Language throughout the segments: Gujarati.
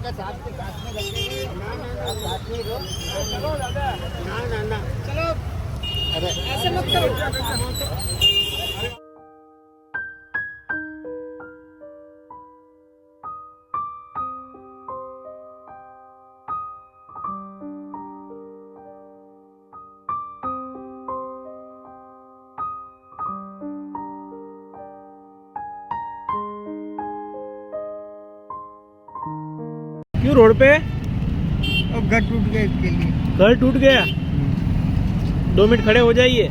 आपके साथ में रखेंगे साथ में रो ना चलो अरे ऐसे मत करो क्यों रोड पे? अब घर टूट गया इसके लिए। घर टूट गया? 2 मिनट खड़े हो जाइए।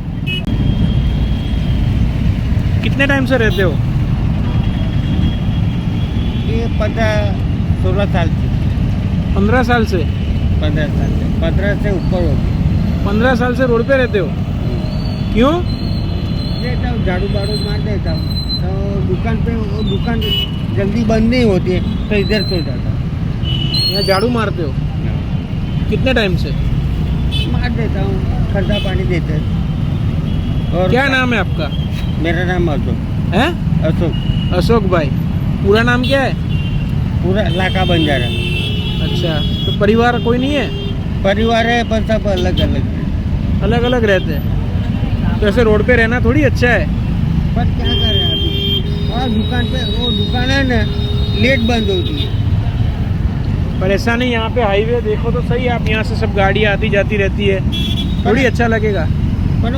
कितने टाइम से रहते हो? ये 15-16 साल से। 15 साल से? 15 साल से 15 से ऊपर हो गया। 15 साल से रोड पे रहते हो? क्यों? देता हूँ झाड़ू बाड़ू मार देता हूँ तो दुकान पे वो दुकान जल्दी बंद नहीं होती है तो इधर सो जाता हूँ। यहाँ झाड़ू मारते हो? कितने टाइम से? मार देता हूँ, खर्चा पानी देते हैं। और क्या नाम है आपका? मेरा नाम अशोक है? अशोक अशोक भाई। पूरा नाम क्या है? पूरा इलाका बंजारा। अच्छा, तो परिवार कोई नहीं है? परिवार है पर सब अलग अलग है। अलग अलग रहते हैं तो ऐसे रोड पे रहना थोड़ी अच्छा है। पर क्या करें अभी, और दुकान पे वो दुकान है ना लेट बंद होती है। पर ऐसा नहीं, यहाँ पे हाईवे देखो तो सही, आप यहाँ से सब गाड़ी आती जाती रहती है, थोड़ी अच्छा लगेगा। पर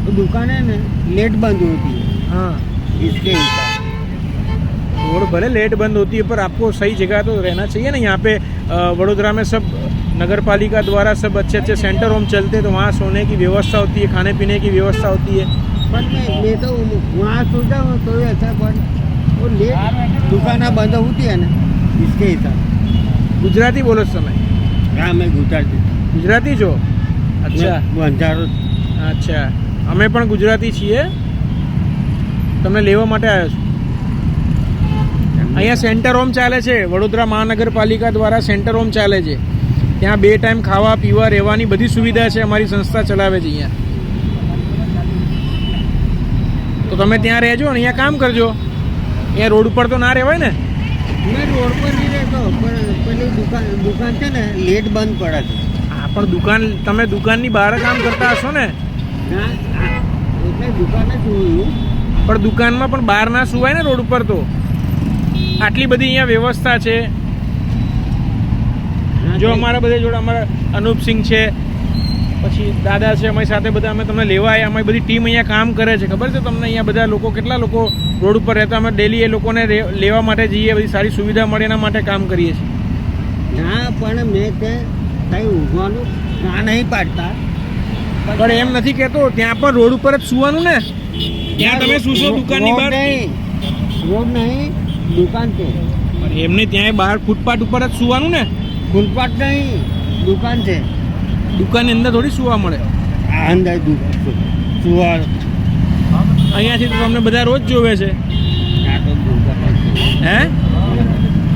वो दुकान है ना लेट बंद होती है। हाँ, इसके हिसाब रोड भले लेट बंद होती है पर आपको सही जगह तो रहना चाहिए ना। यहाँ पे वडोदरा में सब नगर पालिका द्वारा सब अच्छे अच्छे सेंटर होम चलते हैं तो वहाँ सोने की व्यवस्था होती है, खाने पीने की व्यवस्था होती है। पर मैं तो वहाँ सोचा हूँ तो ऐसा पर वो लेट दुकान बंद होती है ना इसके हिसाब। गुजराती बोलो इस समय? हाँ मैं ગુજરાતી છો? અચ્છા બંજારો। અચ્છા, અમે પણ ગુજરાતી છીએ, તમને લેવા માટે આવ્યો છું। અહીંયા સેન્ટર હોમ ચાલે છે, વડોદરા મહાનગરપાલિકા દ્વારા સેન્ટર હોમ ચાલે છે। ત્યાં 2 ટાઈમ ખાવા પીવા રહેવાની બધી સુવિધા છે, અમારી સંસ્થા ચલાવે છે અહીંયા। તો તમે ત્યાં રહેજો અને અહીંયા કામ કરજો, અહીંયા રોડ ઉપર તો ના રહેવાય ને। मैं रोड पर नहीं रहता पर पहले दुकान છે ને લેટ બંધ પડે છે। હા, પણ દુકાન તમે દુકાનની બહાર કામ કરતા હશો ને? ના એટલે દુકાને જોયું પણ દુકાનમાં પણ બહાર ના સુવાય ને રોડ ઉપર। તો આટલી બધી અહીંયા વ્યવસ્થા છે। જો અમારા બધા જોડે અમારા અનુપસિંહ છે, પછી દાદા છે, અમારી સાથે બધા અમે તમને લેવા આવ્યા। અમારી બધી ટીમ અહીંયા કામ કરે છે, ખબર છે તમને? અહીંયા બધા લોકો કેટલા લોકો રોડ ઉપર રહેતા, અમે ડેલી એ લોકોને લેવા માટે જઈએ, બધી સારી સુવિધા મળે એના માટે કામ કરીએ છીએ। ના પણ મેં તે કંઈ ઊંઘવાનું ના નહીં પાડતા પણ એમ નથી કહેતો, ત્યાં પણ રોડ ઉપર જ સુવાનું ને। ત્યાં તમે સુશો દુકાનની બહાર? રોડ નહીં દુકાન છે। પણ એમને ત્યાં બહાર ફૂટપાથ ઉપર જ સુવાનું ને? ફૂટપાથ નહીં દુકાન છે। દુકાનની અંદર થોડી સુવા મળે। આ અંદર દુકાન સુવા અહીંયાથી તો તમને બધા રોજ જોવે છે। ના તો દુકાન હે?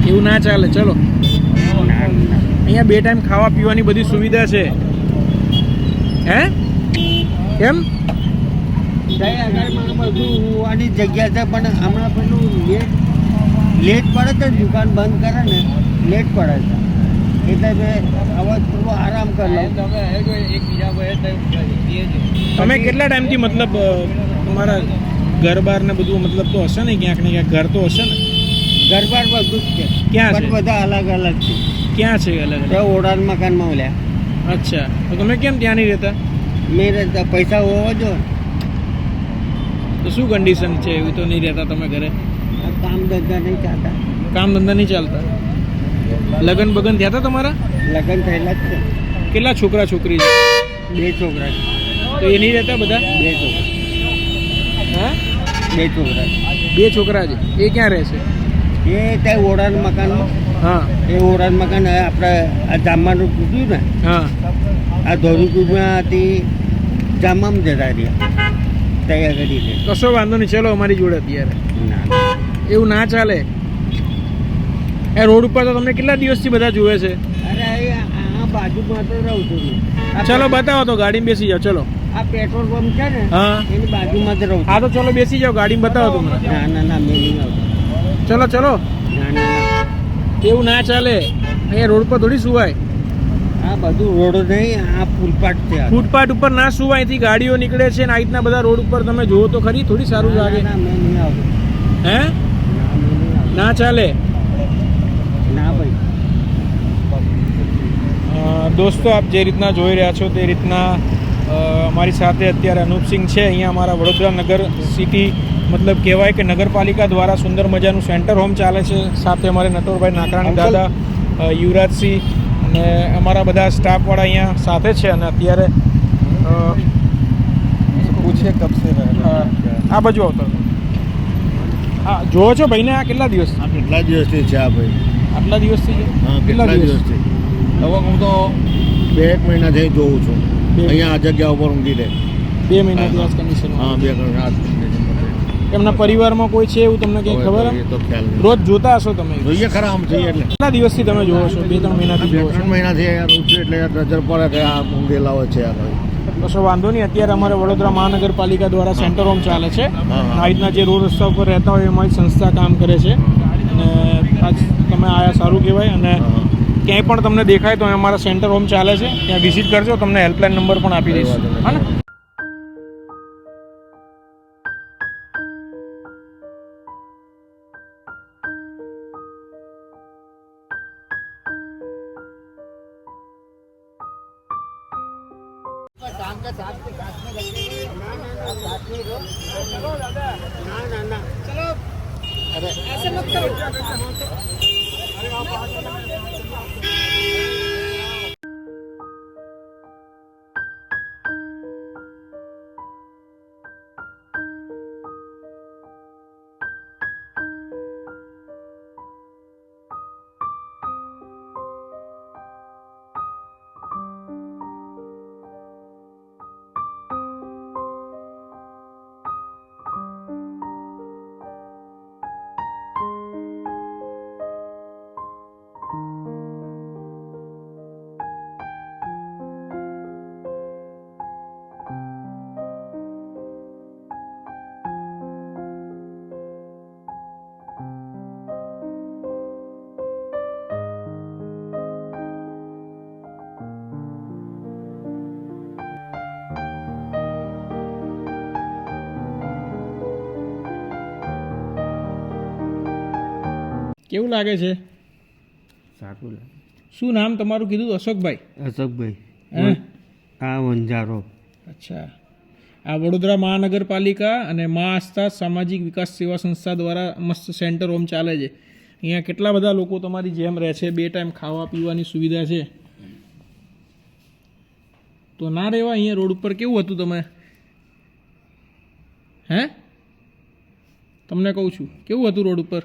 એવું ના ચાલે। ચલો, અહીંયા 2 ટાઈમ ખાવા પીવાની બધી સુવિધા છે। હે કેમ? આગળમાં બધું હોવાની જગ્યા છે પણ હમણાં પેલું લેટ પડે છે, દુકાન બંધ કરે ને લેટ પડે છે એટલે મેં હવે થોડું આરામ કરી લઉં। તમે કેટલા ટાઈમથી મતલબ તમારા ઘર બાર ને બધું મતલબ તો હશે ને, ક્યાંક ને ક્યાંક ઘર તો હશે ને? ઘર બાર બધું જ છે ક્યાં છે? પણ બધા અલગ અલગ છે। ક્યાં છે અલગ અલગ? ઓડાન મકાનમાં ઓલ્યા। અચ્છા, તો તમે કેમ ત્યાં નહીં રહેતા? મેં રહેતા પૈસા હોવા જો તો શું કન્ડિશન છે એવી તો નહીં રહેતા તમે ઘરે? કામ ધંધા નહીં ચાલતા। કામ ધંધા નહીં ચાલતા? લગન બગન થયા હતા તમારા? લગ્ન થયેલા જ છે। કેટલા છોકરા છોકરી છે? 2 છોકરા છે। તો એ નહીં રહેતા બધા? 2 છોકરા। હા, 2 છોકરા 2 છોકરા છે। એ ક્યાં રહે છે? એ ત્યાં ઓડાન મકાનમાં। હા, એ ઓડાન મકાન આપણે આ જામવાનું તૂટ્યું ને, હા, આ ધોરુકુમાંથી જામમાં જતા રહ્યા તૈયાર કરીને। કશો વાંધો નહીં, ચલો અમારી જોડે અત્યારે। એવું ના ચાલે। એ રોડ ઉપર તો તમને કેટલા દિવસથી બધા જુએ છે? અરે આ બાજુમાં તો રહું છું હું। ચલો બતાવો તો, ગાડીમાં બેસી જાઓ। ચલો, આ પેટ્રોલ પંપ છે ને હા એની બાજુમાં જ રહું છું। હા તો ચલો બેસી જાઓ, ગાડીમાં બતાવો તો મને। ના ના ના મેં નહીં આવતો। ચલો ચલો, ના ના ના એવું ના ચાલે, અહીંયા રોડ પર થોડી સુવાય. આ બધું રોડ નહીં, આ ફૂટપાથ છે આ. ફૂટપાથ ઉપર ના સુવાય, અહીંથી ગાડીઓ નીકળે છે ને આ રીતના બધા રોડ ઉપર તમે જુઓ તો ખરી, થોડી સારું લાગે. ના, મેં નહીં આવતું. હે ના, મેં નહીં આવતું. ના ચાલે. ના ભાઈ. દોસ્તો આપ જે રીતના જોઈ રહ્યા છો તે રીતના અમારી સાથે અત્યારે અનુપસિંહ છે. અહીંયા અમારા વડોદરા નગર સિટી મતલબ કહેવાય કે નગરપાલિકા દ્વારા સુંદર મજાનું સેન્ટર હોમ ચાલે છે. સાથે અમારે નટોરભાઈ નાકરાણી દાદા, યુવરાજસિંહ અને અમારા બધા સ્ટાફવાળા અહીંયા સાથે છે. અને અત્યારે પૂછે કબ સે આ બાજુ આવતો. હા, જોવો છો ભાઈને આ કેટલા દિવસ? આ કેટલા દિવસથી છે આ ભાઈ? આટલા દિવસથી છે? હા, કેટલા દિવસથી? હવે હું તો 2-1 મહિનાથી જોઉં છું. અહીંયા આ જગ્યા ઉપર ઊંઘી લે. 2 મહિનાથી આ કન્ડિશનમાં. હા, 2 કલાક. એમના પરિવારમાં કોઈ છે એવું તમને કંઈ ખબર? એ તો ખ્યાલ નહીં. રોજ જોતા હશો તમે? જોઈએ ખરા આમ જોઈએ એટલે કેટલા દિવસથી તમે જોવો છો? 2-3 મહિનાથી જોવો છો? 2-3 મહિનાથી અહીંયા રહું છું એટલે નજર પડે કે આ ઊંઘેલા હોય છે આ ભાઈ. કશો વાંધો નહીં. અત્યારે અમારે વડોદરા મહાનગરપાલિકા દ્વારા સેન્ટર હોમ ચાલે છે. હા. આ રીતના જે રોડ રસ્તા ઉપર રહેતા હોય એમાં સંસ્થા કામ કરે છે. અને આજ તમે આયા સારું કહેવાય. અને ક્યાંય પણ તમને દેખાય તો અમારા સેન્ટર હોમ ચાલે છે, ત્યાં વિઝિટ કરજો. તમને હેલ્પલાઇન નંબર પણ આપી દઈશ. હા ને? કેવું લાગે છે? સારું લાગે. શું નામ તમારું કીધું? અશોકભાઈ? અશોકભાઈ. હે? આ વંજારો. અચ્છા. આ વડોદરા મહાનગરપાલિકા અને મા આસ્થા સામાજિક વિકાસ સેવા સંસ્થા દ્વારા મસ્ત સેન્ટર હોમ ચાલે છે. અહીંયા કેટલા બધા લોકો તમારી જેમ રહે છે. 2 ટાઈમ ખાવા પીવાની સુવિધા છે. તો ના રહેવા અહીંયા રોડ ઉપર? કેવું હતું તમે? હે? તમને કહું છું, કેવું હતું રોડ ઉપર?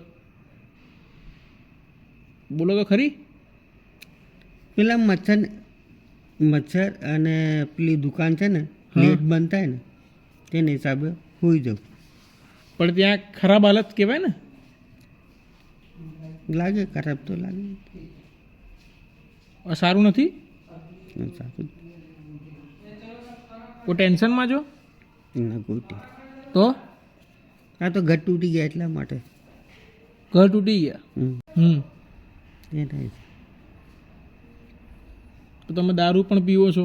બોલો તો ખરી. પેલા મચ્છર અને પેલી દુકાન છે ને, લેટ બંધ થાય ને તેને હિસાબે હોઈ જાઉં. પણ ત્યાં ખરાબ હાલત કહેવાય ને? લાગે ખરાબ તો લાગે. સારું નથી? સારું કોઈ ટેન્શનમાં જો? ના ગોટી. તો આ તો ઘર તૂટી ગયા એટલા માટે. ઘર તૂટી ગયા? એ થાય છે. તો તમે દારૂ પણ પીવો છો?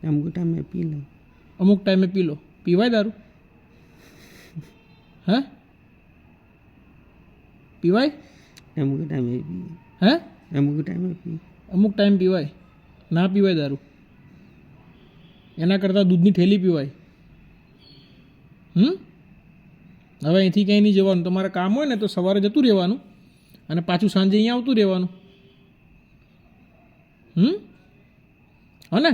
અમુક ટાઈમે પી લો. અમુક ટાઈમે પી લો. પીવાય દારૂ? હે? પીવાય? અમુક ટાઈમે પી. હે? અમુક ટાઈમે પી. અમુક ટાઈમ પીવાય, ના પીવાય દારૂ? એના કરતાં દૂધની થેલી પીવાય. હવે અહીંથી ક્યાંય નહીં જવાનું. તમારે કામ હોય ને તો સવારે જતું રહેવાનું અને પાછું સાંજે અહીંયા આવતું રહેવાનું. હો ને?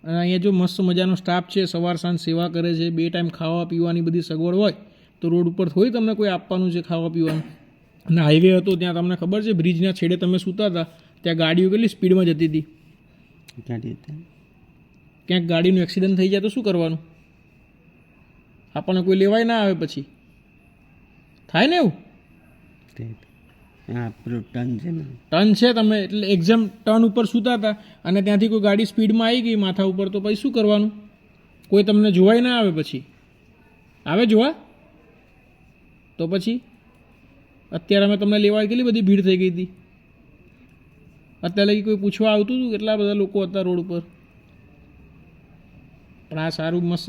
અને અહીંયા જો મસ્ત મજાનો સ્ટાફ છે, સવાર સાંજ સેવા કરે છે. 2 ટાઈમ ખાવા પીવાની બધી સગવડ હોય તો રોડ ઉપર થોડી તમને કોઈ આપવાનું છે ખાવા પીવાનું. અને હાઈવે હતો ત્યાં તમને ખબર છે, બ્રિજના છેડે તમે સૂતા હતા ત્યાં ગાડીઓ કેટલી સ્પીડમાં જતી હતી. ક્યાંક ગાડીનું એક્સિડન્ટ થઈ જાય તો શું કરવાનું? આપણને કોઈ લેવાય ના આવે પછી. થાય ને એવું? ટર્ન છે ને, ટર્ન છે તમે એટલે એક્ઝામ ટર્ન ઉપર સૂતા હતા અને ત્યાંથી કોઈ ગાડી સ્પીડમાં આવી ગઈ માથા ઉપર તો પછી શું કરવાનું? કોઈ તમને જોવાય ના આવે પછી? આવે જોવા? તો પછી અત્યારે અમે તમને લેવા કેટલી બધી ભીડ થઈ ગઈ હતી. અત્યારે લગી કોઈ પૂછવા આવતું હતું? કેટલા બધા લોકો હતા રોડ ઉપર. પણ આ સારું મસ્ત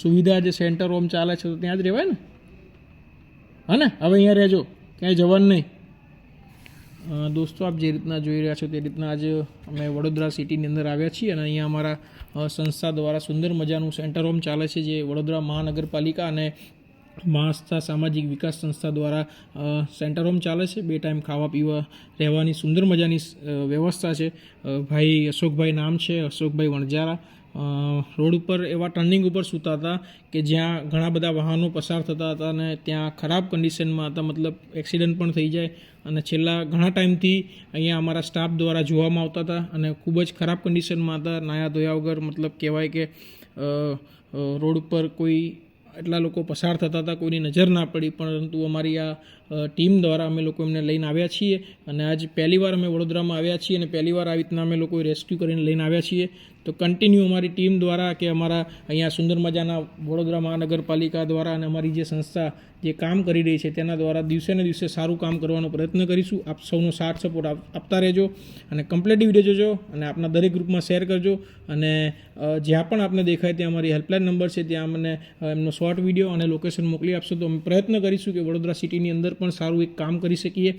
સુવિધા જે સેન્ટર હોમ ચાલે છે તો ત્યાં જ રહેવાય ને. હા ને, હવે અહીંયા રહેજો, ક્યાંય જવાનું નહીં. દોસ્તો, આપ જે રીતના જોઈ રહ્યા છો તે રીતના આજે અમે વડોદરા સિટીની અંદર આવ્યા છીએ અને અહીંયા અમારા સંસ્થા દ્વારા સુંદર મજાનું સેન્ટર હોમ ચાલે છે જે વડોદરા મહાનગરપાલિકા અને મહાઆસ્થા સામાજિક વિકાસ સંસ્થા દ્વારા સેન્ટર હોમ ચાલે છે. 2 ટાઈમ ખાવા પીવા રહેવાની સુંદર મજાની વ્યવસ્થા છે. ભાઈ અશોકભાઈ નામ છે, અશોકભાઈ વણજારા. રોડ ઉપર એવા ટર્નિંગ ઉપર સૂતા હતા કે જ્યાં ઘણા બધા વાહનો પસાર થતા હતા અને ત્યાં ખરાબ કન્ડિશનમાં હતા, મતલબ એક્સિડન્ટ પણ થઈ જાય. અને છેલ્લા ઘણા ટાઈમથી અહીંયા અમારા સ્ટાફ દ્વારા જોવામાં આવતા હતા અને ખૂબ જ ખરાબ કન્ડિશનમાં હતા, નાયા ધોયા વગર. મતલબ કહેવાય કે રોડ ઉપર કોઈ એટલા લોકો પસાર થતા હતા, કોઈની નજર ના પડી. પરંતુ અમારી આ ટીમ દ્વારા અમે લોકો એમને લઈને આવ્યા છીએ અને આજ પહેલીવાર અમે વડોદરામાં આવ્યા છીએ અને પહેલીવાર આવી રીતના અમે લોકો રેસ્ક્યુ કરીને લઈને આવ્યા છીએ. તો કન્ટિન્યુ અમારી ટીમ દ્વારા કે અમારા અહીંયા સુંદર મજાના વડોદરા મહાનગરપાલિકા દ્વારા અને અમારી જે સંસ્થા જે કામ કરી રહી છે તેના દ્વારા દિવસે ને દિવસે સારું કામ કરવાનો પ્રયત્ન કરીશું. આપ સૌનો સાથ સપોર્ટ આપતા રહેજો અને કમ્પ્લીટ વિડીયો જોજો અને આપના દરેક ગ્રુપમાં શેર કરજો. અને જ્યાં પણ આપને દેખાય ત્યાં અમારી હેલ્પલાઇન નંબર છે, ત્યાં અમને એમનો શોર્ટ વિડીયો અને લોકેશન મોકલી આપશો તો અમે પ્રયત્ન કરીશું કે વડોદરા સિટીની અંદર પણ સારું એક કામ કરી શકીએ.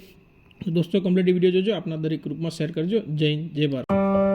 તો દોસ્તો, કમ્પ્લીટ વિડીયો જોજો, આપના દરેક ગ્રુપમાં શેર કરજો. જય હિન્દ, જય ભારત.